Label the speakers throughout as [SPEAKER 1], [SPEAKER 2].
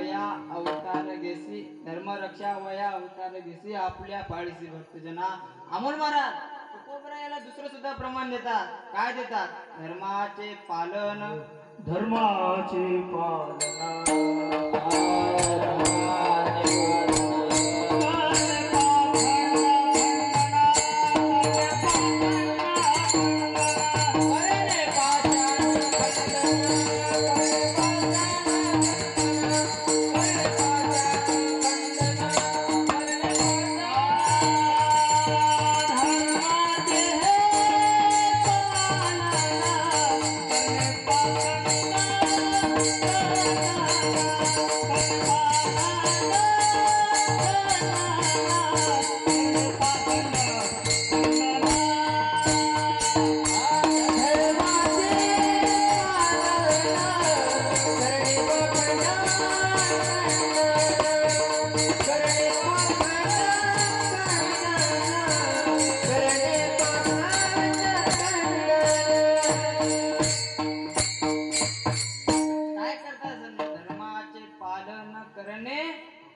[SPEAKER 1] वया अवतार घेसी धर्मरक्षा वया अवतार घेसी आपल्या पाळीसी भक्तजना. अमोल महाराज तुकोबरायाला दुसरं सुद्धा प्रमाण देतात. काय देतात? धर्माचे पालन.
[SPEAKER 2] धर्माचे पालना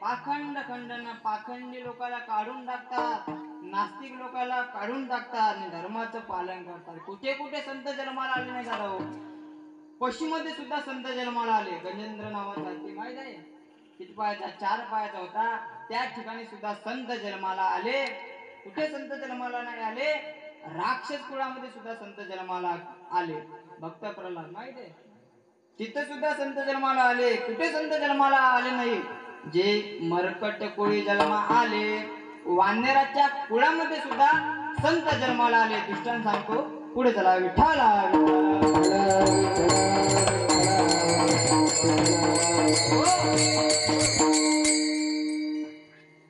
[SPEAKER 1] पाखंड खंडन. पाखंडी लोकांना काढून टाकतात, नास्तिक लोकांना काढून टाकतात आणि धर्माचं पालन करतात. कुठे कुठे संत जन्माला आले नाही दादा हो. पश्चिममध्ये सुद्धा संत जन्माला आले. गजेंद्र नावाचा ते माहित आहे किती पायाचा? 4 पायाचा होता. त्या ठिकाणी सुद्धा संत जन्माला आले. कुठे संत जन्माला नाही आले? राक्षस कुळामध्ये सुद्धा संत जन्माला आले. भक्त प्रल्हाद माहित आहे, तिथे सुद्धा संत जन्माला आले. कुठे संत जन्माला आले नाही? जे मरकट कुळी जन्मा आले, वानेराच्या कुळामध्ये सुद्धा संत जन्माला आले. दृष्टांत सांगतो, पुढे चला. विठाला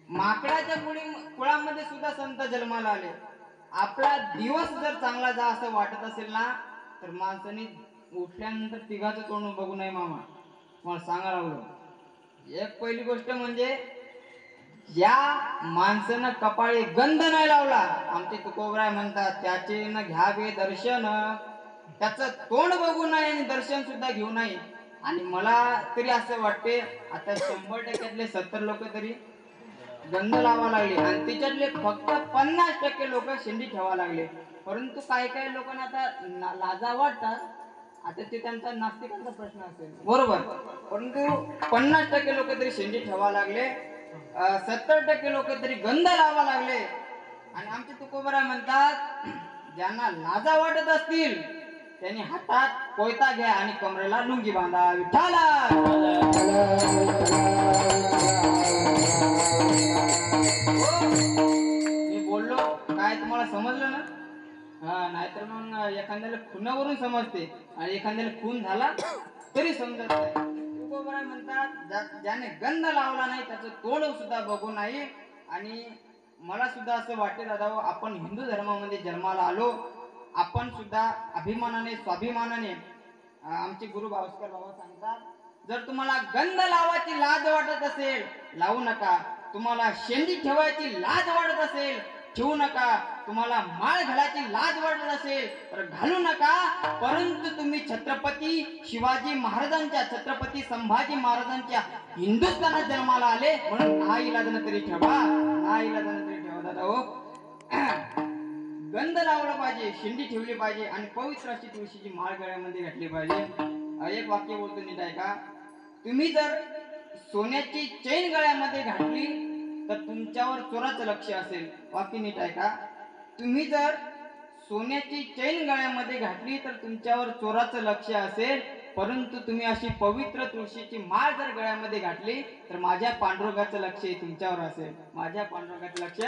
[SPEAKER 1] माकडाच्या कुळामध्ये सुद्धा संत जन्माला आले. आपला दिवस जर चांगला जा असं वाटत असेल ना, तर माणसाने उठल्यानंतर तिघाचं तोंड बघू नये. मामा मला सांगा लागलो. एक पहिली गोष्ट म्हणजे या माणसानं कपाळी गंध नाही लावला, आमचे तुकोबराय म्हणतात, त्याचे न घ्यावे दर्शन. त्याचं तोंड बघू नये आणि दर्शन सुद्धा घेऊ नये. आणि मला तरी असं वाटते आता 100% 70 लोक तरी गंध लावा लागले आणि त्याच्यातले फक्त 50% लोक शेंडी ठेवा लागले. परंतु काही काही लोकांना आता लाजा वाटतात. आता ते त्यांचा नास्तिकांचा प्रश्न असेल, बरोबर. परंतु 50% लोक तरी शेंडी ठेवा लागले, 70% लोक तरी गंध लावा लागले. आणि आमचे तुकोबराय म्हणतात, ज्यांना लाजा वाटत असतील त्यांनी हातात कोयता घ्या आणि कमरेला लुंगी बांधा. विठाला मी बोललो काय तुम्हाला समजलं ना? हा, नाहीतर मग एखाद्याला खुनावरून समजते आणि एखाद्याला खून झाला तरी समजत नाही. तुकोबराय म्हणतात, ज्याने गंध लावला नाही त्याचं तोंड सुद्धा बघू नाही. आणि मला सुद्धा असं वाटते दादा, आपण हिंदू धर्मामध्ये जन्माला आलो, आपण सुद्धा अभिमानाने स्वाभिमानाने. आमचे गुरु भास्कर बाबा सांगतात, जर तुम्हाला गंध लावायची लाज वाटत असेल लावू नका. तुम्हाला शेंडी ठेवायची लाज वाटत असेल ठेवू नका. तुम्हाला माळ घालायची लाज वाटत असेल तर घालू नका. परंतु तुम्ही छत्रपती शिवाजी महाराजांच्या, छत्रपती संभाजी महाराजांच्या हिंदुस्थानात जन्माला आले म्हणून नाईलाजानं तरी ठेवा, नाईलाजानं तरी ठेवा दादा हो. गंध लावला पाहिजे, शेंडी ठेवली पाहिजे आणि पवित्र अशी तुळशीची माळ गळ्यामध्ये घातली पाहिजे. एक वाक्य बोलतो नीट ऐका. तुम्ही जर सोन्याची चैन गळ्यामध्ये घातली तर तुमच्यावर चोराचं लक्ष असेल. वाक्य नीट ऐका. तुम्ही जर सोन्याची चैन गळ्यामध्ये घातली तर तुमच्यावर चोराचं लक्ष असेल. परंतु तुम्ही अशी पवित्र तुळशीची माळ जर गळ्यामध्ये घातली तर माझ्या पांडुरंगाचं लक्ष तुमच्यावर असेल, माझ्या पांडुरंगाचं लक्ष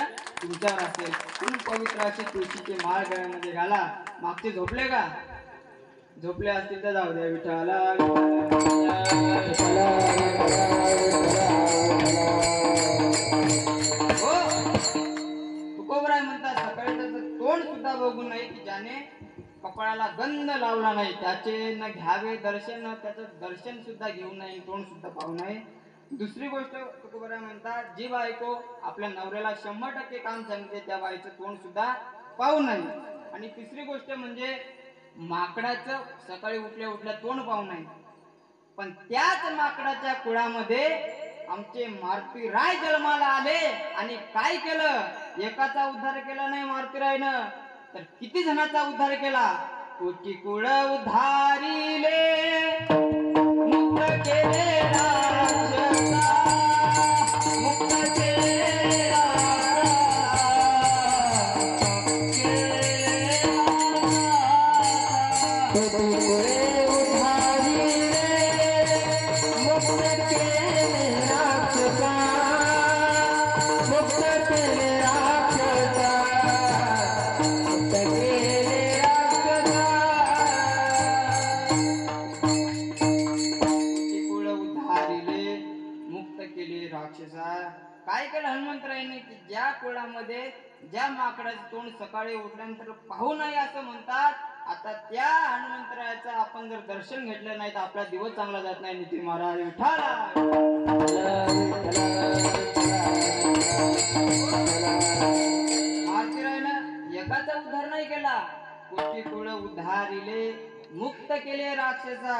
[SPEAKER 1] तुमच्यावर असेल. तुम्ही पवित्र अशी तुळशीची माळ गळ्यामध्ये घाला. मागचे झोपले का? झोपले असतील तर जाऊ द्या. विठाला तुकोबराय म्हणतात, सकाळी त्याचं तोंड सुद्धा बघू नये की ज्याने कपाळाला गंध लावला नाही, त्याचे न घ्यावे दर्शन, त्याचं दर्शन सुद्धा घेऊ नये, तोंड सुद्धा पाहू नये. दुसरी गोष्ट तुकोबराय म्हणतात, जी बायको आपल्या नवऱ्याला 100% काम सांगते त्या बाईचं तोंड सुद्धा पाहू नये. आणि तिसरी गोष्ट म्हणजे माकडाचं सकाळी उठल्या उठल्या तोंड पाहू नये. पण त्याच माकडाच्या कुळामध्ये आमचे मारुती राय जन्माला आले आणि काय केलं? एकाचा उद्धार केला नाही मारुती रायनं, तर किती जणांचा उद्धार केला? कोटी कुळ उद्धारिले, मुक्त केले राक्षसा, मुक्त केले राक्षसा. काय केलं हनुमंतरायाने की ज्या कुळामध्ये ज्या माकडाचे तोंड सकाळी उठल्यानंतर पाहू नये असं म्हणतात, आता त्या हनुमंतरायाचं आपण जर दर्शन घेतलं नाही तर आपला दिवस चांगला जात नाही. नितीन महाराज विठाला. मारुतीरायानं एकाचा उद्धार नाही केला, कोटी कुळ उद्धारिले, मुक्त केले राक्षसा,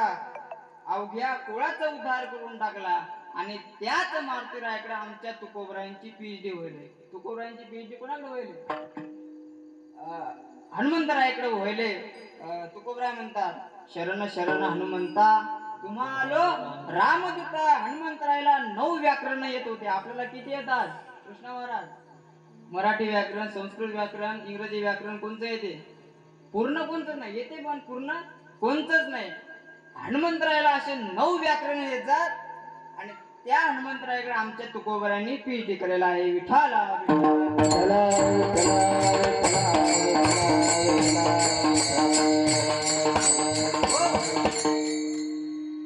[SPEAKER 1] अवघ्या कुळाचा उद्धार करून टाकला. आणि त्याच मारुतीरायाकडे आमच्या तुकोबरायांची पीएचडी होईल. तुकोबरायांची पीएचडी कोणाकडे होईल? हनुमंतरायाकडे होईल. तुकोबराय म्हणतात, शरण शरण हनुमंता तुम्हाला रामदूता. हनुमंतरायाला 9 व्याकरण येत होते, आपल्याला किती येतात? कृष्ण महाराज मराठी व्याकरण, संस्कृत व्याकरण, इंग्रजी व्याकरण कोणतं येते? पूर्ण कोणतंच नाही येते, पण पूर्ण कोणतंच नाही. हनुमंतरायाला असे 9 व्याकरण येतात आणि त्या हनुमंतरायाकडे आमच्या तुकोबरायांनी पीएचडी केलेला आहे. विठाला.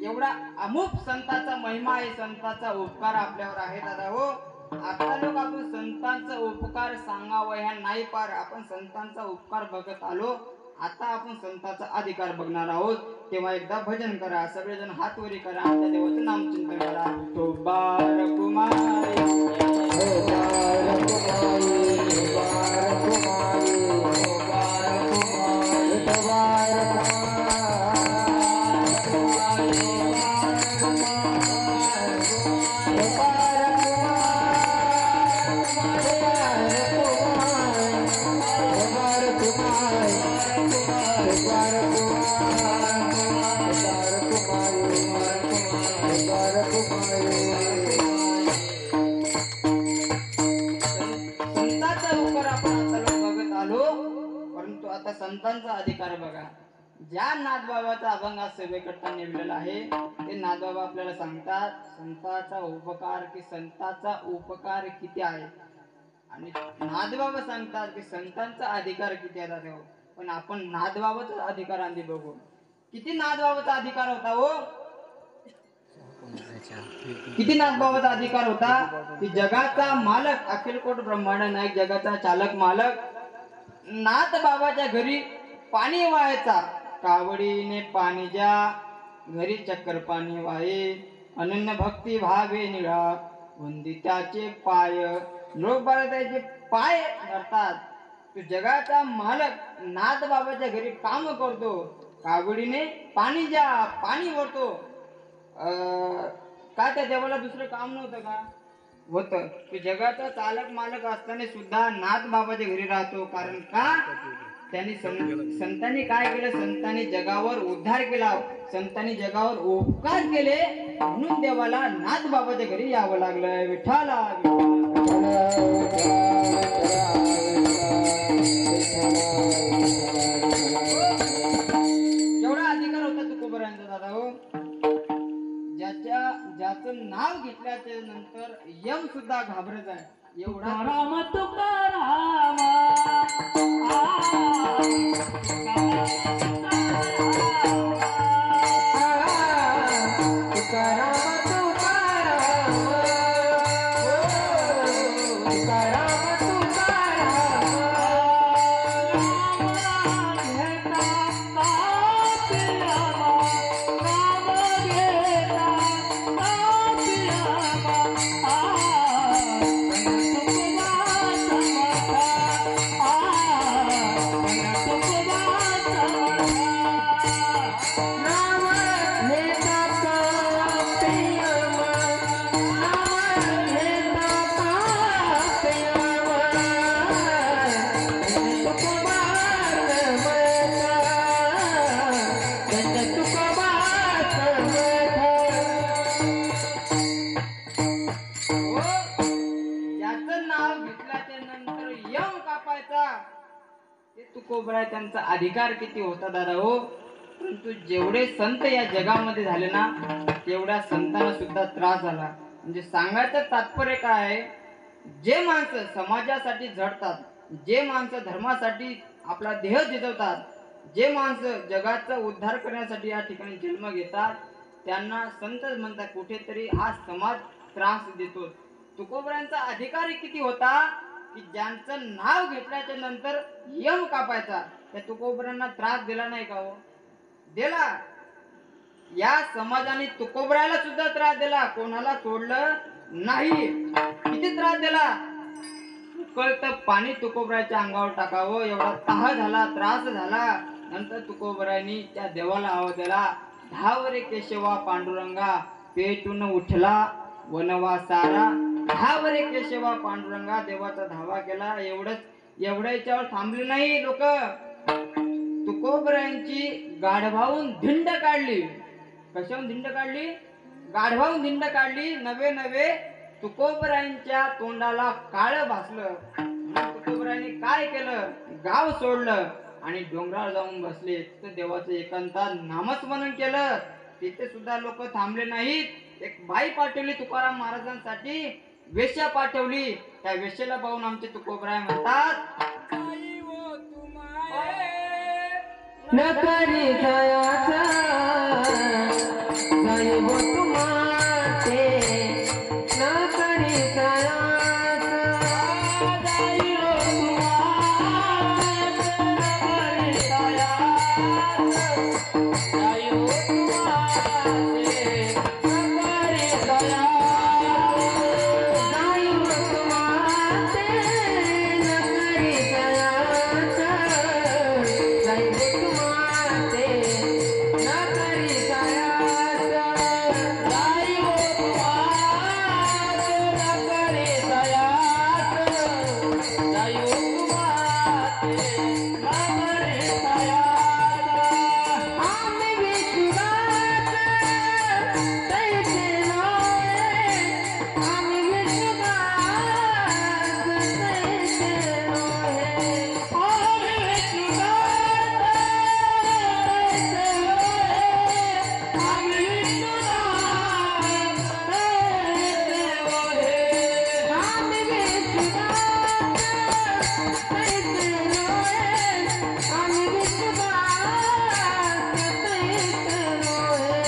[SPEAKER 1] एवढा अमुक संतांचा महिमा आहे, संतांचा उपकार आपल्यावर आहे दादा हो. आता लोक आपण संतांचा उपकार सांगावा ह्या नाही पार, आपण संतांचा उपकार बघत आलो. आता आपण संतांचा अधिकार बघणार आहोत. तेव्हा एकदा भजन करा, सगळेजण हात वरी करा, आमच्या देवाचं नामचिंतन करा. तो बार कुमारी, हो बार कुमारी, हो बार कुमारी, हो बार कुमारी, हो बार आता संतांचा अधिकार बघा. ज्या नाथबाबाचा अभंग आज सभेकरता नेमलेला आहे ते नाथबाबा आपल्याला सांगतात, संतांचा उपकार की संतांचा उपकार किती आहे. आणि नाथबाबा सांगतात की संतांचा अधिकार किती आहे. पण आपण नाथबाबाचा अधिकार आधी बघू. किती नाथबाबाचा अधिकार होता हो? किती नाथबाबाचा अधिकार होता की जगाचा मालक, अखिलकोट ब्रह्मांड नायक, जगाचा चालक मालक नाथ बाबाच्या घरी पाणी व्हायचा. कावडीने पाणी ज्या घरी चक्कर पाणी वाहे, अनन्य भक्ती भावे निळा वंदिताचे पाय. लोक त्याचे पाय धरतात. तो जगाचा मालक नाथ बाबाच्या घरी काम करतो, कावडीने पाणी ज्या पाणी भरतो. का त्या देवाला दुसरं काम नव्हतं का? होत. तो जगाचा चालक मालक असताना सुद्धा नाथ बाबाच्या घरी राहतो. कारण का? त्यांनी संतांनी काय केलं? संतांनी जगावर उद्धार केला, संतांनी जगावर उपकार केले, म्हणून देवाला नाथ बाबाच्या घरी यावं लागलं. विठाला. केवढा अधिकार होता तुकोबरायांचा दादा हो. ज्याचं नाव घेतल्याच्या नंतर यम सुद्धा घाबरत आहे. एवढा
[SPEAKER 2] राम तुकाराम,
[SPEAKER 1] ते तुकोबराय त्यांचा अधिकार किती होता दादा हो. परंतु जेवढे संत या जगामध्ये झाले ना तेवढ्या संतांना सुद्धा त्रास झाला. म्हणजे सांगायचं तात्पर्य काय आहे, जे माणसं समाजासाठी झटतात, जे माणसं धर्मासाठी आपला देह झिजवतात, जे माणसं जगाचा उद्धार करण्यासाठी या ठिकाणी जन्म घेतात, त्यांना संत म्हणतात कुठेतरी हा समाज त्रास देतो. तुकोबरायांचा अधिकारी किती होता की ज्यांचं नाव घेतल्याच्या नंतर यम कापायचा, त्या तुकोबरांना त्रास दिला नाही का हो? दिला. या समाजाने तुकोबरायला सुद्धा त्रास दिला, कोणाला सोडलं नाही. किती त्रास दिला. उकळतं पाणी तुकोबरायच्या अंगावर टाकावं एवढा तह झाला, त्रास झाला. नंतर तुकोबरायांनी त्या देवाला आवाज दिला, धावरे केशवा पांडुरंगा पेटून उठला वनवासारा. धावरे केशवा पांडुरंगा, देवाचा धावा केला. एवढ्या याच्यावर थांबले नाही लोक. तुकोबरायांची गाढवाहून धिंड काढली. कशाहून धिंड काढली? गाढवाहून धिंड काढली. नवे नवे तुकोबरायांच्या तोंडाला काळ भासलं. तुकोबरायांनी काय केलं? गाव सोडलं आणि डोंगरावर जाऊन बसले. तिथे देवाचं एकांतात नामस्मरण केलं. तिथे सुद्धा लोक थांबले नाहीत. एक बाई पाठवली तुकाराम महाराजांसाठी, वेश्या पाठवली. त्या वेश्येला पाहून आमचे तुकोबराय म्हणतात,
[SPEAKER 2] न करी जयाचा दैव तुम्हाते, न करी जयाचा दैव तुम्हाते, न करी जयाचा दैव तुम्हाते, न करी जयाचा दैव तुम्हाते, न करी जयाचा दैव तुम्हाते, न करी जयाचा दैव तुम्हाते, न करी जयाचा दैव तुम्हाते, न करी जयाचा. आम्ही विश्वास तैसे नोहे, आम्ही विश्वास तैसे नोहे, आम्ही विश्वास तैसे नोहे, आम्ही विश्वास तैसे नोहे, आम्ही विश्वास तैसे नोहे, आम्ही विश्वास तैसे नोहे,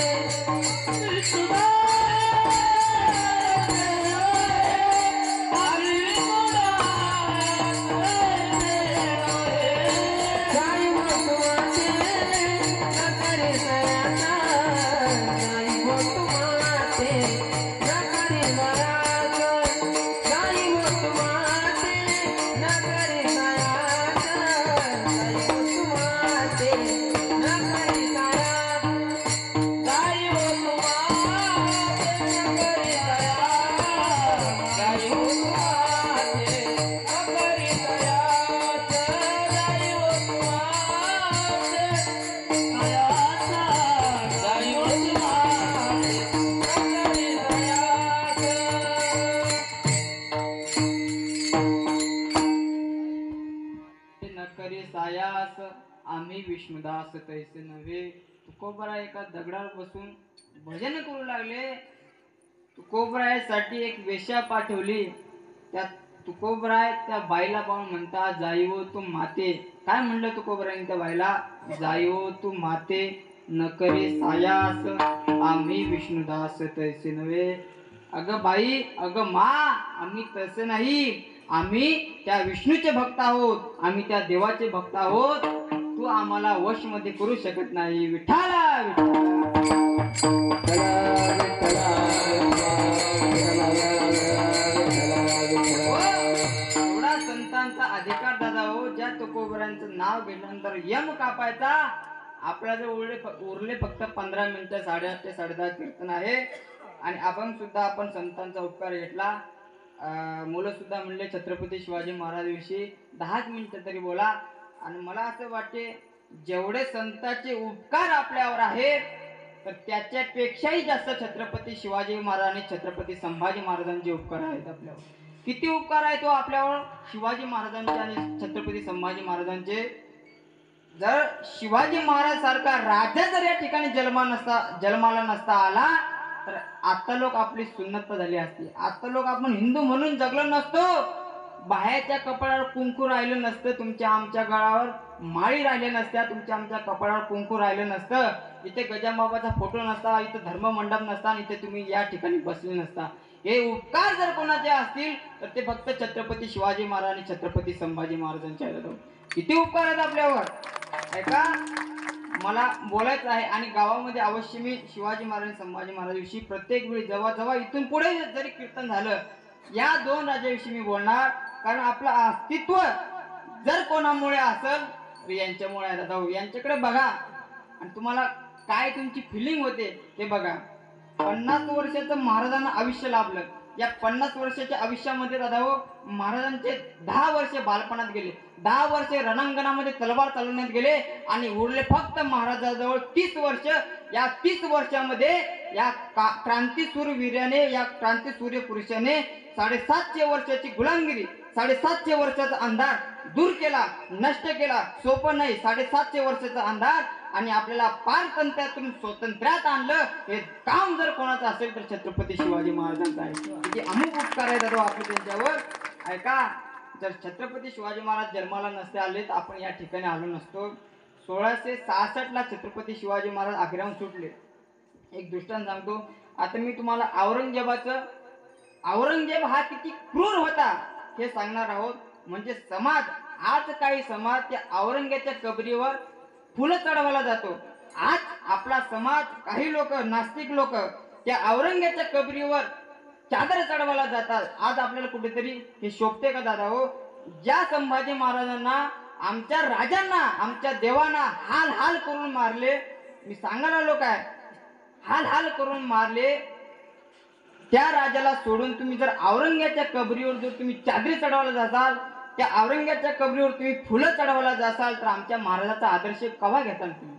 [SPEAKER 1] नकरी सायास आम्ही विष्णुदास तैसे नव्हे. तुकोबराय एका दगडावर बसून भजन करू लागले. तुकोबरायसाठी एक वेश्या पाठवली. त्या तुकोबराय त्या बाईला पाहून म्हणता, जाईवो तू माते. काय म्हणलं तुकोबरायने त्या बाईला? जाईवो तू माते, नकरी सायास आम्ही विष्णुदास तैसे नव्हे. अगं बाई, अगं मा, आम्ही तसे नाही. आम्ही त्या विष्णूचे भक्त आहोत, आम्ही त्या देवाचे भक्त आहोत. तू आम्हाला वश मध्ये करू शकत नाही. विठ्ठला विठ्ठला. एवढा संतांचा अधिकार दादा हो. ज्या तुकोबरांचं नाव घेतल्यानंतर यम कापायचा. आपल्याला उरले फक्त 15 मिनिटं. 8:30 ते 10:30 कीर्तन आहे आणि आपण संतांचा उपकार घेतला. मुलं सुद्धा म्हणले छत्रपती शिवाजी महाराजांविषयी 10 मिनिटं तरी बोला. आणि मला असं वाटते जेवढे संतांचे उपकार आपल्यावर आहेत तर त्याच्यापेक्षाही जास्त छत्रपती शिवाजी महाराज आणि छत्रपती संभाजी महाराजांचे उपकार आहेत आपल्यावर. किती उपकार आहे तो आपल्यावर शिवाजी महाराजांचे आणि छत्रपती संभाजी महाराजांचे. जर शिवाजी महाराज सारखा राजा जर या ठिकाणी जन्माला नसता आला तर आता लोक आपली सुन्नत झाली असती. आता लोक आपण हिंदू म्हणून जगलो नसतो. बाहेरच्या कपड्यावर कुंकू राहिलं नसतं, तुमच्या आमच्या गळावर माळी राहिल्या नसत्या, तुमच्या आमच्या कपड्यावर कुंकू राहिलं नसतं, इथे गजाबाबाचा फोटो नसता, इथे धर्ममंडप नसता आणि इथे तुम्ही या ठिकाणी बसले नसता. हे उपकार जर कोणाचे असतील तर ते फक्त छत्रपती शिवाजी महाराज आणि छत्रपती संभाजी महाराजांचे आहेत. किती उपकार आहेत आपल्यावर. ऐका, मला बोलायचं आहे आणि गावामध्ये अवश्य मी शिवाजी महाराज संभाजी महाराजांविषयी प्रत्येक वेळी जेव्हा जेव्हा इथून पुढे जरी कीर्तन झालं या दोन राजाविषयी मी बोलणार. कारण आपलं अस्तित्व जर कोणामुळे असेल तर यांच्यामुळे आहे दादा. यांच्याकडे बघा आणि तुम्हाला काय तुमची फिलिंग होते ते बघा. 50 वर्षाचं महाराजांना आयुष्य लाभलं. या 50 वर्षाच्या आयुष्यामध्ये दादा महाराजांचे 10 वर्षे बालपणात गेले, 10 वर्षे रणांगणामध्ये तलवार चालवण्यात गेले आणि उरले फक्त महाराजाजवळ 30 वर्ष. या 30 वर्षामध्ये या क्रांतीसूर वीर्याने, या क्रांतीसूर्य पुरुषाने 750 वर्षाची गुलामगिरी, 750 वर्षाचा अंधार दूर केला, नष्ट केला. सोपं नाही. 750 वर्षाचा अंधार आणि आपल्याला पारतंत्र्यातून स्वातंत्र्यात आणलं. हे काम जर कोणाचं असेल तर छत्रपती शिवाजी महाराजांचं आहे. किती अमुक उपकार आहे दादा आपले त्यांच्यावर. ऐका, जर छत्रपती शिवाजी महाराज जन्माला नसते आले तर आपण या ठिकाणी आलो नसतो. 1666 छत्रपती शिवाजी महाराज आग्र्याहून सुटले. एक दृष्टांत सांगतो. आता मी तुम्हाला औरंगजेब हा किती क्रूर होता हे सांगणार आहोत. म्हणजे समाज, आज काही समाज त्या औरंगजेबाच्या कबरीवर फुलं चढवायला जातो. आज आपला समाज, काही लोक, नास्तिक लोक त्या औरंगजेबाच्या कबरीवर चादर चढवायला जातात. आज आपल्याला कुठेतरी हे शोभते का दादा हो. ज्या संभाजी महाराजांना, आमच्या राजांना, आमच्या देवांना हाल हाल करून मारले, मी सांगायला आलो काय, हाल हाल करून मारले, त्या राजाला सोडून तुम्ही जर औरंगजेबाच्या कबरीवर जर तुम्ही चादरी चढवायला जासाल, त्या औरंगजेबाच्या कबरीवर तुम्ही फुलं चढवायला जासाल तर आमच्या महाराजाचा आदर्श कवा घेताल तुम्ही.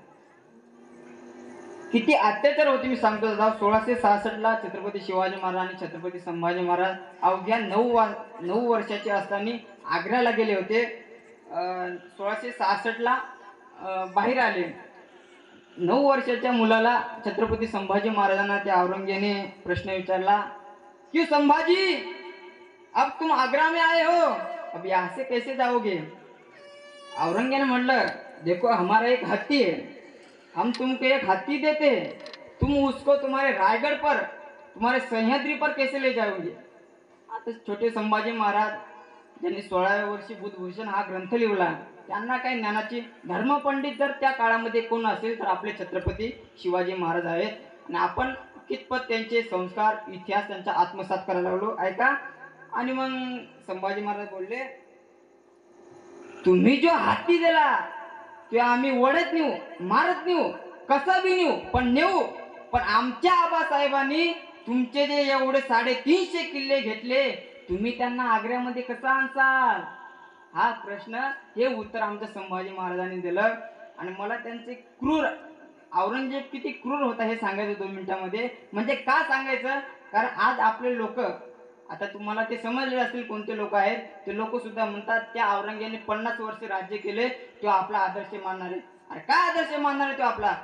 [SPEAKER 1] किती अत्याचार होते मी सांगतो दादा. 1666 छत्रपती शिवाजी महाराज आणि छत्रपती संभाजी महाराज अवघ्या 9 वर्षाचे असताना आग्र्याला गेले होते. 1666 बाहेर आले. 9 वर्षाच्या मुलाला छत्रपती संभाजी महाराजांना त्या औरंगजेबाने प्रश्न विचारला, क्यों संभाजी, अब तुम आगरा में आए हो, अब यहाँ से कैसे जाओगे. औरंगजेब ने म्हटलं, देखो हमारा एक हाथी है, हम तुमको एक हाथी देते हैं, तुम उसको तुम्हारे रायगढ़ पर, तुम्हारे सह्याद्री पर कैसे ले जाओगे. आता छोटे संभाजी महाराज ज्यांनी 16व्या वर्षी बुधभूषण हा ग्रंथ लिहिला, त्यांना काय ज्ञानाची, धर्मपंडित जर त्या काळामध्ये कोण असेल तर आपले छत्रपती शिवाजी महाराज आहेत. आणि आपण कितपत त्यांचे संस्कार, इतिहास त्यांचा आत्मसात करायला लागलो. ऐका, आणि मग संभाजी महाराज बोलले, तुम्ही जो हाती दिला तो आम्ही वडत नेऊ, मारत नेऊ, कसं बी नेऊ, पण नेऊ. पण आमच्या आबासाहेबांनी तुमचे जे एवढे 350 किल्ले घेतले, तुम्ही त्यांना आग्र्यामध्ये कसं आणसाल. हा प्रश्न, हे उत्तर आमच्या संभाजी महाराजांनी दिलं. आणि मला त्यांचे क्रूर, औरंगजेब किती क्रूर होता हे सांगायचं 2 मिनिटांमध्ये. म्हणजे का सांगायचं, कारण आज आपले लोक, आता तुम्हाला ते समजले असतील कोणते लोक आहेत, ते लोक सुद्धा म्हणतात त्या औरंगजेबाने 50 वर्ष राज्य केले, तो आपला आदर्श मानणार आहे. अरे काय आदर्श मानणार आहे तो आपला.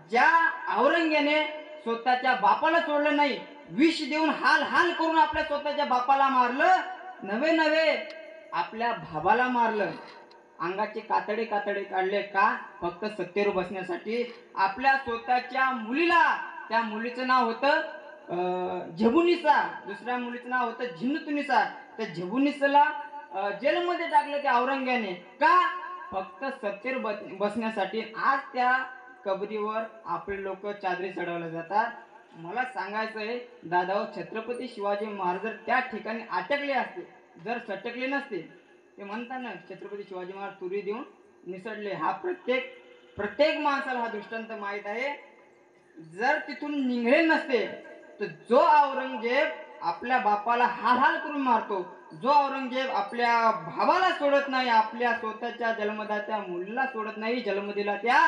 [SPEAKER 1] ज्या औरंगजेबाने स्वतःच्या बापाला सोडलं नाही, विष देऊन हाल हाल करून आपल्या स्वतःच्या बापाला मारलं, नवे आपल्या भावाला मारलं, अंगाचे कातडे काढले का, फक्त सत्तेवर बसण्यासाठी. आपल्या स्वतःच्या मुलीला, त्या मुलीचं नाव होतं झेबुनिसा, दुसऱ्या मुलीचं नाव होतं झिन्नतुनिसा, त्या झेबुनिसाला जेलमध्ये टाकलं त्या औरंगजेबाने का, फक्त सत्तेवर बसण्यासाठी. आज त्या कबरीवर आपले लोक चादरी चढवल्या जातात. मला सांगायचं आहे दादा, छत्रपती शिवाजी महाराज जर त्या ठिकाणी अटकले असते, जर सटकले नसते, ते म्हणतात ना छत्रपती शिवाजी महाराज तुरी देऊन निसटले. हा प्रत्येक माणसाला हा दृष्टांत माहीत आहे. जर तिथून निघले नसते तर जो औरंगजेब आपल्या बापाला हाल हाल करून मारतो, जो औरंगजेब आपल्या भावाला सोडत नाही, आपल्या स्वतःच्या जन्मदात्या मुलीला सोडत नाही, जन्म दिला त्या,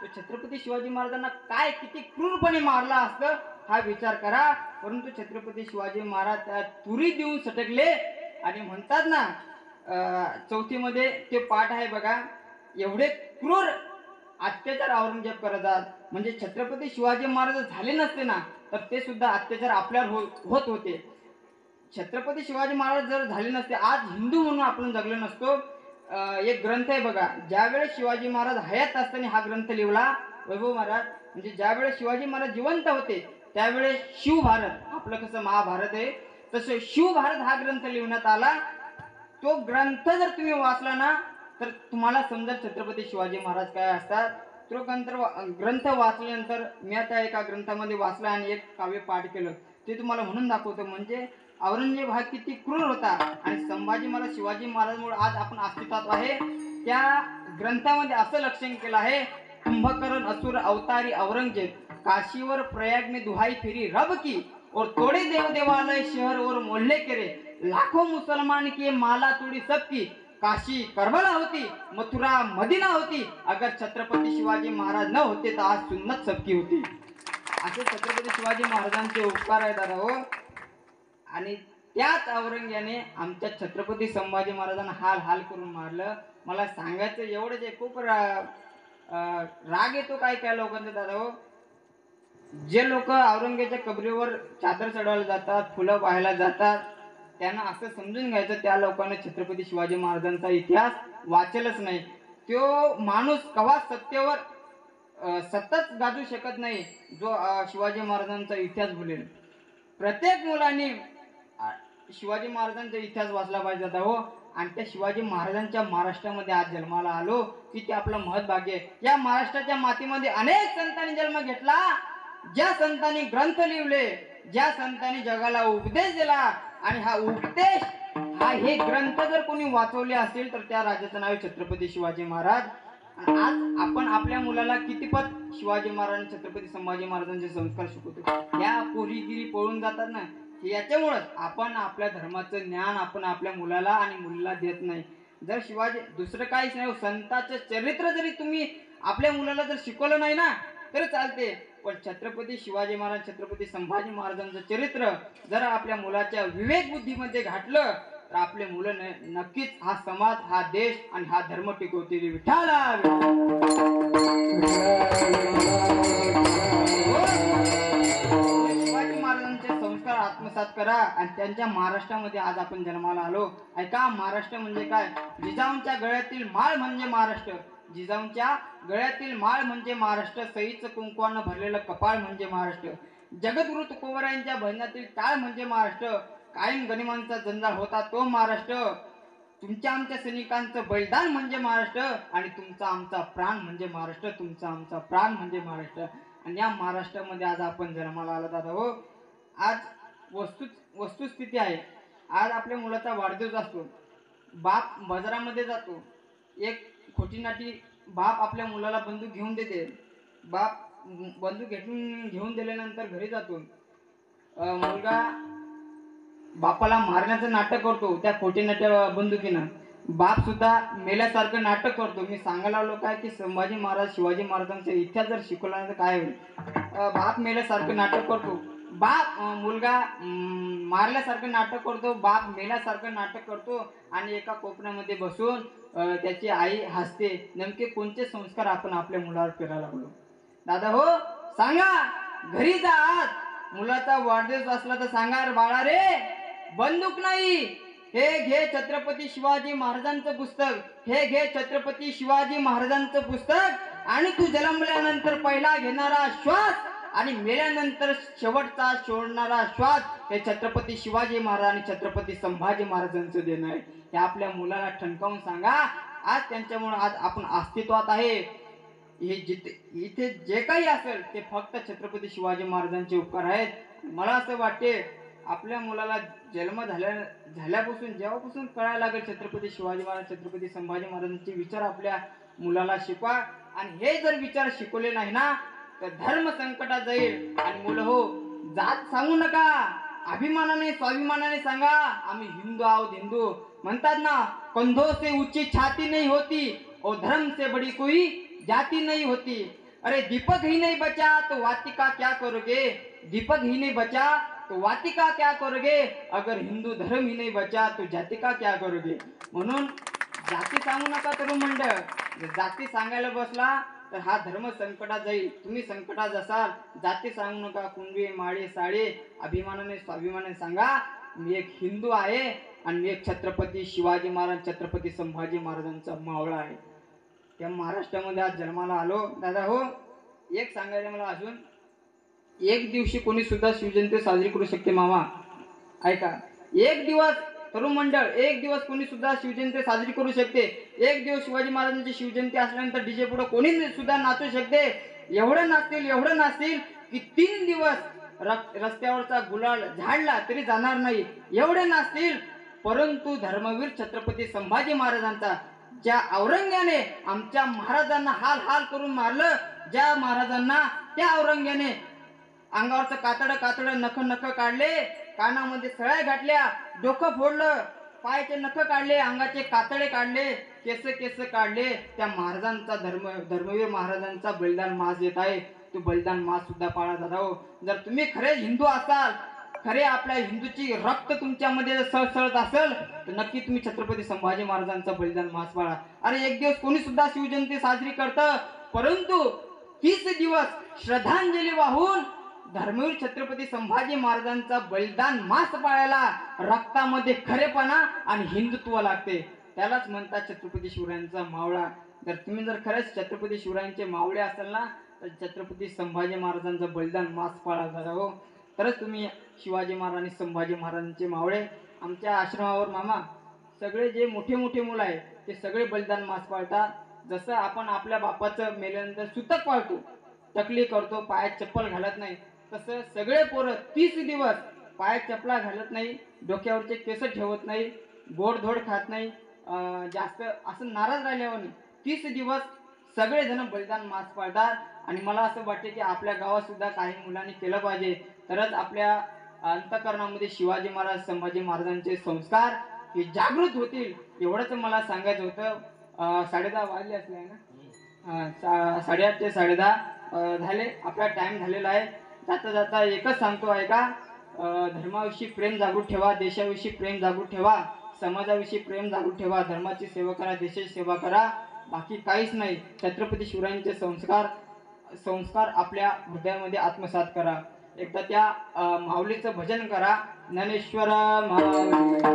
[SPEAKER 1] तो छत्रपती शिवाजी महाराजांना काय किती क्रूरपणे मारला असतं हा विचार करा. परंतु छत्रपती शिवाजी महाराज तुरी देऊन सटकले आणि म्हणतात ना चौथीमध्ये ते पाठ आहे बघा, एवढे क्रूर अत्याचार औरंगजेब करतात, म्हणजे छत्रपती शिवाजी महाराज झाले नसते ना तर ते सुद्धा अत्याचार आपल्यावर होत होते. छत्रपती शिवाजी महाराज जर झाले नसते, आज हिंदू म्हणून आपण जगलो नसतो. एक ग्रंथ आहे बघा, ज्यावेळेस शिवाजी महाराज हयात असताना हा ग्रंथ लिहिला वैभव महाराज, म्हणजे ज्यावेळेस शिवाजी महाराज जिवंत होते त्यावेळेस शिवभारत, आपलं कसं महाभारत आहे तसं शिवभारत हा ग्रंथ लिहिण्यात आला. तो ग्रंथ जर तुम्ही वाचला ना तर तुम्हाला समजेल छत्रपती शिवाजी महाराज काय असतात. तो ग्रंथ वाचल्यानंतर मी आता एका ग्रंथामध्ये वाचला आणि एक काव्य पाठ केलं, ते तुम्हाला म्हणून दाखवतो. म्हणजे औरंगजेब हा किती क्रूर होता आणि संभाजी महाराज शिवाजी महाराजमुळे आज आपण अस्तित्वात आहे. त्या ग्रंथामध्ये असं लक्षण केलं आहे, कुंभकर्ण असुर अवतारी औरंगजेब, काशीवर प्रयाग में दुहाई फिरी रब की, और तोड़े देव देवालय शहर और मोहल्ले केरे, लाखों मुसलमान की माला तोड़ी सबकी, काशी करबला होती, मथुरा मदीना होती, अगर छत्रपती शिवाजी महाराज न होते तर आज सुन्नत सबकी होती. असे छत्रपती शिवाजी महाराजांचे उपकार आहेत दादा हो. आणि त्याच औरंग्याने आमच्या छत्रपती संभाजी महाराजांना हाल हाल करून मारलं. मला सांगायचं एवढंच आहे, खूप राग येतो काय काय लोकांचा दादा हो. जे लोक औरंगजेबाच्या कबरीवर चादर चढवायला जातात, फुलं वाहायला जातात, त्यांना असं समजून घ्यायचं त्या लोकांना छत्रपती शिवाजी महाराजांचा इतिहास वाचेलच नाही. तो माणूस कवा सत्तेवर सतत गाजू शकत नाही जो शिवाजी महाराजांचा इतिहास बोलेल. प्रत्येक मुलांनी शिवाजी महाराजांचा इतिहास वाचला पाहिजे होता हो. आणि त्या शिवाजी महाराजांच्या महाराष्ट्रामध्ये आज जन्माला आलो की ते आपलं महत्भाग्य आहे. या महाराष्ट्राच्या मातीमध्ये अनेक संतांनी जन्म घेतला, ज्या संतांनी ग्रंथ लिहिले, ज्या संतांनी जगाला उपदेश दिला, आणि हा उपदेश हे ग्रंथ जर कोणी वाचवले असतील तर त्या राजाचं नाव छत्रपती शिवाजी महाराज. आज आपण आपल्या मुलाला कितीपत शिवाजी महाराज छत्रपती संभाजी महाराजांचे संस्कार शिकवतो. या पोरीगिरी पळून जातात ना, याच्यामुळेच आपण आपल्या धर्माचं ज्ञान आपण आपल्या मुलाला आणि मुलीला देत नाही. जर शिवाजी दुसरं काहीच नाही, संतांचं चरित्र जरी तुम्ही आपल्या मुलाला जर शिकवलं नाही ना तरी चालते, पण छत्रपती शिवाजी महाराज छत्रपती संभाजी महाराजांचं चरित्र जर आपल्या मुलाच्या विवेक बुद्धीमध्ये घातलं तर आपले मुलं नक्कीच हा समाज, हा देश आणि हा धर्म टिकवतील. विठाला शिवाजी महाराजांचे संस्कार आत्मसात करा आणि त्यांच्या महाराष्ट्रामध्ये आज आपण जन्माला आलो. ऐका, महाराष्ट्र म्हणजे काय? जिजाऊंच्या गळ्यातील माळ म्हणजे महाराष्ट्र, जिजाऊंच्या गळ्यातील माळ म्हणजे महाराष्ट्र, सईचं कुंकवानं भरलेलं कपाळ म्हणजे महाराष्ट्र, जगद्गुरु तुकोबरायांच्या भजनातील टाळ म्हणजे महाराष्ट्र, कायम गनिमांचा जंजाळ होता तो महाराष्ट्र, तुमच्या आमच्या सैनिकांचं बलिदान म्हणजे महाराष्ट्र, आणि तुमचा आमचा प्राण म्हणजे महाराष्ट्र, तुमचा आमचा प्राण म्हणजे महाराष्ट्र. आणि या महाराष्ट्रामध्ये आज आपण जन्माला आला दादा हो. आज वस्तुस्थिती आहे, आज आपल्या मुलाचा वाढदिवस असतो, बाप बाजारामध्ये जातो, एक खोटी नाटी बाप आपल्या मुलाला बंदूक घेऊन देते, बाप बंदूक घेऊन दिल्यानंतर घरी जातो, मुलगा बापाला मारण्याचं नाटक करतो त्या खोटी नाट्या बंदुकीनं, बाप सुद्धा मेल्यासारखं नाटक करतो. मी सांगायला आलो काय की संभाजी महाराज शिवाजी महाराजांचा इतिहास जर शिकवला तर काय होईल. बाप मेल्यासारखं नाटक करतो, बाप मुलगा मारल्यासारखं नाटक करतो, बाप मेल्यासारखं नाटक करतो, आणि एका कोपऱ्यामध्ये बसून त्याची आई हसते. नेमके कोणते संस्कार आपण आपल्या मुलावर फिरायला लागलो दादा हो. सांगा, घरी जा, आज मुलाचा वाढदिवस असला तर सांगा, बाळा रे बंदूक नाही, हे घे छत्रपती शिवाजी महाराजांचं पुस्तक, हे घे छत्रपती शिवाजी महाराजांचं पुस्तक, आणि तू जन्मल्यानंतर पहिला घेणारा श्वास आणि मेल्यानंतर शेवटचा सोडणारा श्वास हे छत्रपती शिवाजी महाराज आणि छत्रपती संभाजी महाराजांचं देणं आहे. हे आपल्या मुलाला ठणकावून सांगा. आज त्यांच्यामुळे आज आपण अस्तित्वात आहे. हे इथे जे काही असेल ते फक्त छत्रपती शिवाजी महाराजांचे उपकार आहेत. मला असं वाटते आपल्या मुलाला जन्म झाल्यापासून जेव्हापासून कळायला लागेल छत्रपती शिवाजी महाराज छत्रपती संभाजी महाराजांचे विचार आपल्या मुलाला शिकवा. आणि हे जर विचार शिकवले नाही ना तर धर्म संकटात जाईल. आणि मुलं हो, जात सांगू नका, अभिमानाने स्वाभिमानाने सांगा आम्ही हिंदू आहोत. हिंदू म्हणतात ना, कंधों से ऊंची छाती नहीं होती और धर्म से बड़ी कोई जाती नहीं होती. अरे दीपक ही नहीं बचा तो वाती का क्या करोगे, दीपक ही नहीं बचा तो वाती का क्या करोगे, अगर हिंदू धर्म ही नाही बचा तो जाती का क्या करोगे. म्हणून जाती सांगू नका तरुण मंडळ. जर जाती सांगायला बसला तर हा धर्म संकटात जाईल. तुम्ही संकटात असाल. जाती सांगू नका. कुणबी माळी साळी अभिमानाने स्वाभिमानाने सांगा मी एक हिंदू आहे आणि मी एक छत्रपती शिवाजी महाराज छत्रपती संभाजी महाराजांचा मावळा आहे. त्या महाराष्ट्रामध्ये आज जन्माला आलो. दादा हो, एक सांगायला मला अजून, एक दिवशी कोणी सुद्धा शिवजयंती साजरी करू शकते मामा. ऐका, एक दिवस तरुण मंडळ, एक दिवस कोणी सुद्धा शिवजयंती साजरी करू शकते. एक दिवस शिवाजी महाराजांची शिवजयंती असल्यानंतर डीजे पुढे कोणी सुद्धा नाचू शकते. एवढं नाचतील की 3 दिवस रस्त्यावरचा गुलाल झाडला तरी जाणार नाही, एवढे नाचतील. परंतु धर्मवीर छत्रपती संभाजी महाराजांचा, ज्या औरंग्याने आमच्या महाराजांना हाल हाल करून मारलं, ज्या महाराजांना त्या औरंग्याने अंगावरचं कातडं नख काढले, कानामध्ये सळ्या घातल्या, डोकं फोडलं, पायाचे नख काढले, अंगाचे कातडे काढले, केस काढले, त्या महाराजांचा धर्मवीर महाराजांचा बलिदान मास येत आहे. तो बलिदान मास सुद्धा पाळा जाता हो. जर तुम्ही खरे हिंदू असाल, खरे आपल्या हिंदूची रक्त तुमच्यामध्ये सळसळत असेल तर नक्की तुम्ही छत्रपती संभाजी महाराजांचा बलिदान मास पाळा. अरे एक दिवस कोणी सुद्धा शिवजयंती साजरी करतं, परंतु 30 दिवस श्रद्धांजली वाहून धर्मवीर छत्रपती संभाजी महाराजांचा बलिदान मास पाळायला रक्तामध्ये खरेपणा आणि हिंदुत्व लागते. त्यालाच म्हणतात छत्रपती शिवरायांचा मावळा. जर तुम्ही जर खरंच छत्रपती शिवरायांचे मावळे असाल ना तर छत्रपती संभाजी महाराजांचा बलिदान मास पाळा जाता हो. तरच तुम्ही शिवाजी महाराज आणि संभाजी महाराजांचे मावळे. आमच्या आश्रमावर मामा सगळे जे मोठे मुलं आहेत ते सगळे बलिदान मास पाळतात. जसं आपण आपल्या बापाचं मेल्यानंतर सुतक पाळतो, टकली करतो, पायात चप्पल घालत नाही, तसं सगळे पोरं 30 दिवस पायात चपला घालत नाही, डोक्यावरचे केस ठेवत नाही, गोडधोड खात नाही, जास्त असं नाराज राहिल्यावर 30 दिवस सगळेजण बलिदान मास पाळतात. आणि मला असं वाटते की आपल्या गावात सुद्धा काही मुलांनी केलं पाहिजे, तरच आपल्या अंतःकरणामध्ये शिवाजी महाराज संभाजी महाराजांचे संस्कार हे जागृत होतील. एवढंच मला सांगायचं होतं. 10:30 वाजले असले ना, 8:30 ते 10:30 झाले. आपला टाइम झालेला आहे. जाता एकच सांगतो आहे का, धर्माविषयी प्रेम जागृत ठेवा, देशाविषयी प्रेम जागृत ठेवा, समाजाविषयी प्रेम जागृत ठेवा, धर्माची सेवा करा, देशाची सेवा करा, बाकी काहीच नाही. छत्रपती शिवरायांचे संस्कार आपल्या हृदयामध्ये आत्मसात करा. एकदा त्या माऊलीचं भजन करा. ज्ञानेश्वर
[SPEAKER 2] नायक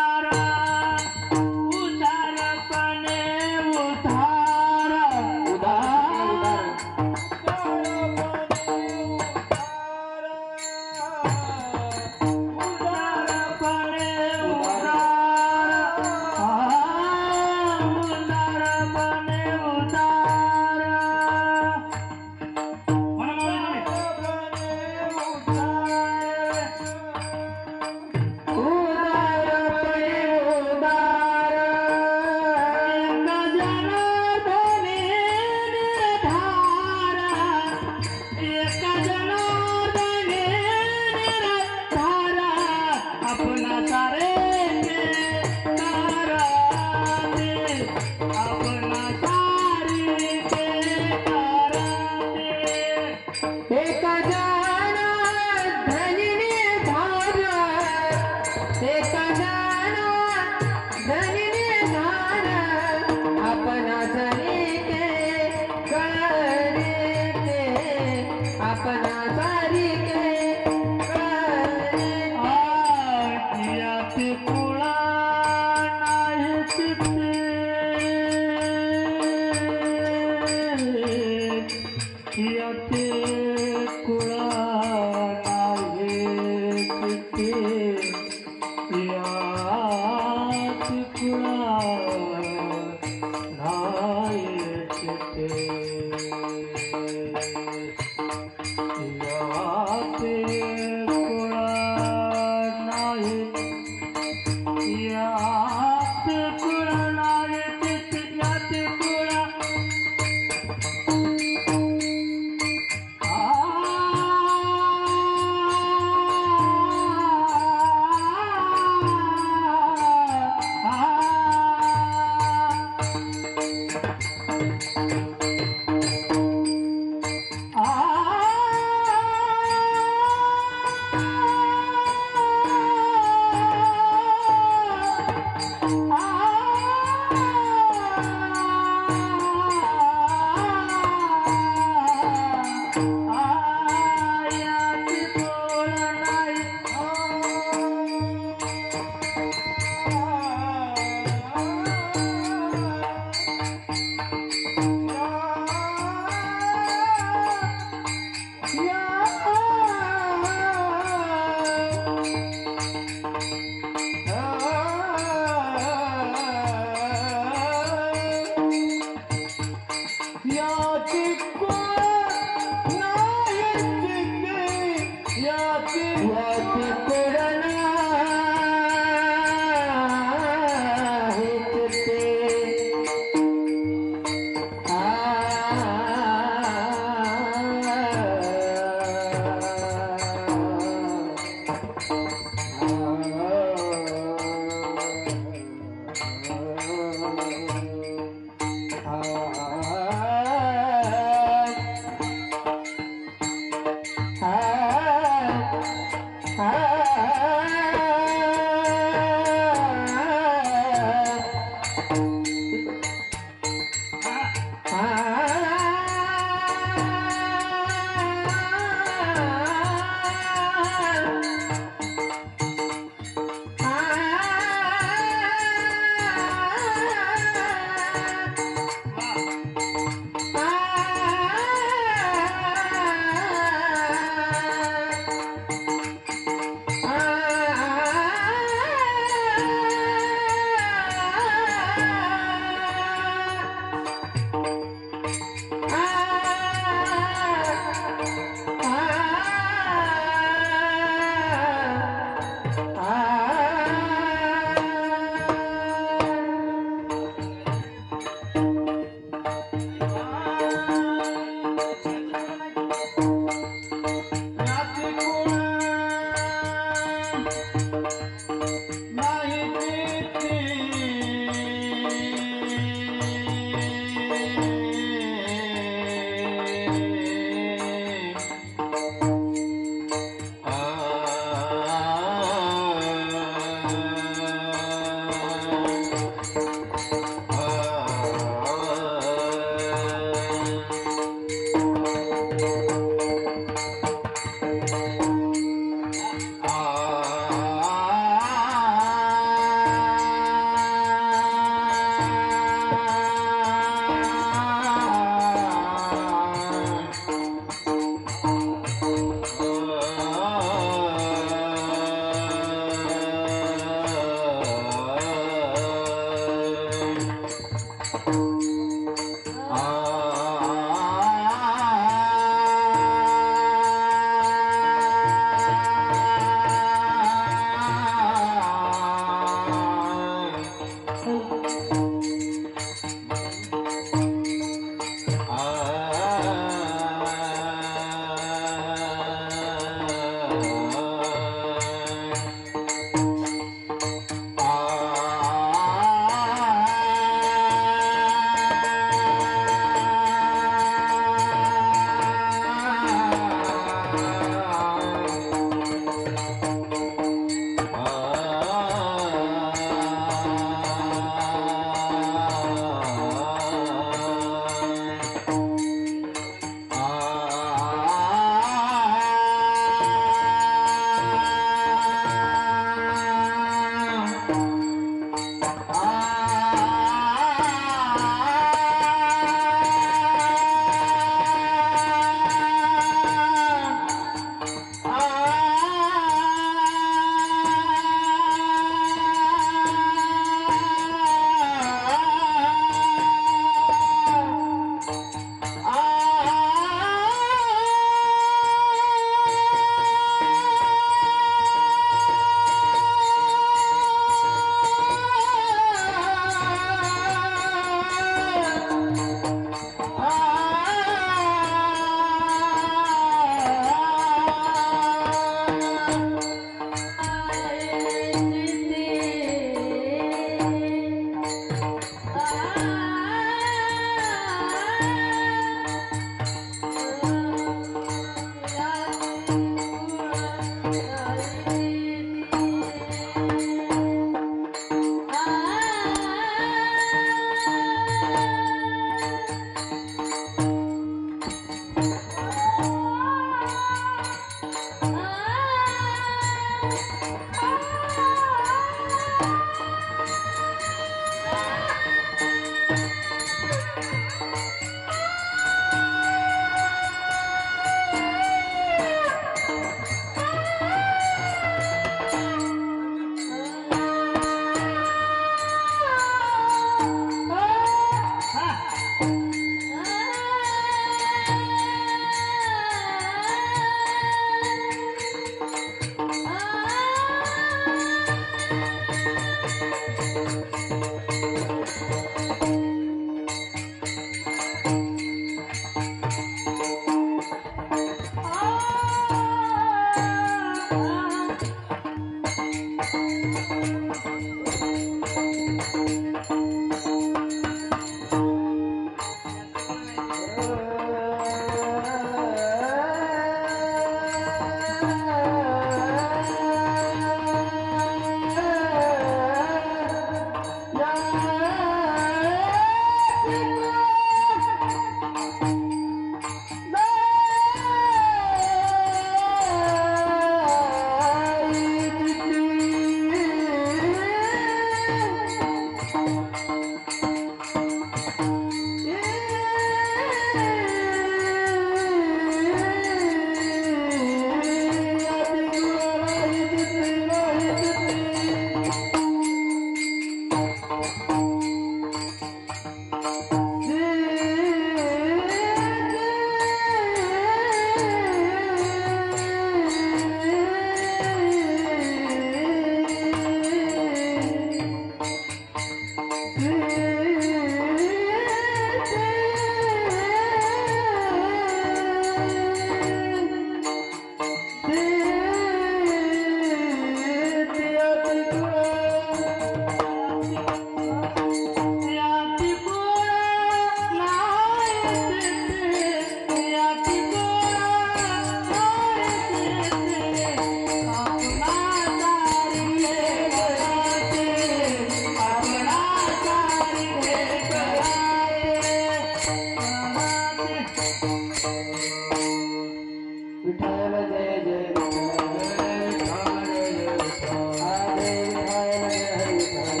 [SPEAKER 2] विठ्ठल जय जय विठ्ठल जय जय विठ्ठल हरे विठ्ठल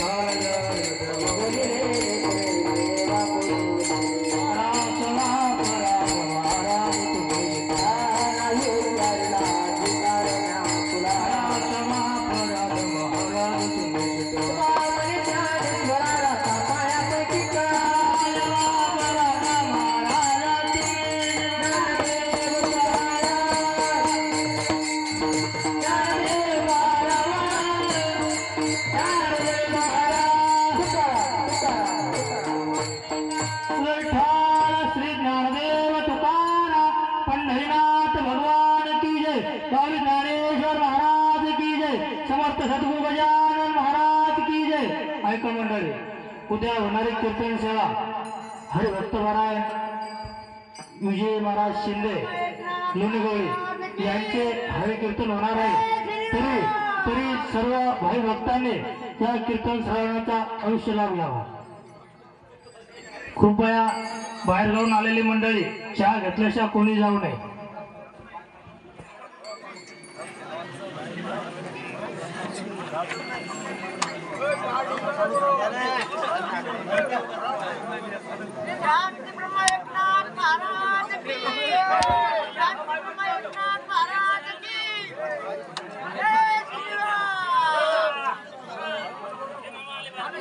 [SPEAKER 2] हरे विठ्ठल बोले रे बापू राम राम तुम्ही नाही उतारला तुकारा तुला राम महाराज तुम्ही बाबरे चार स्वरा पायापैकी श्री ज्ञानदेव तुकाराम पंढरीनाथ भगवान की जय स्वामी ज्ञानेश्वर महाराज की जय समर्थ सद्गुरु गजानन महाराज की जय। ऐका मंडळी, उद्या होणारी कीर्तन सेवा हरिभक्त महाराज विजय महाराज शिंदे लोणीगवळी यांचे हरिकीर्तन होणार आहे। तरी सर्व भाई भक्तांनी या कीर्तन श्रवणाचा अवश्य लाभ घ्यावा। कृपया बाहेर जाऊन आलेली मंडळी चहा घेतल्याशिवाय कोणी जाऊ नये।
[SPEAKER 3] Thank you.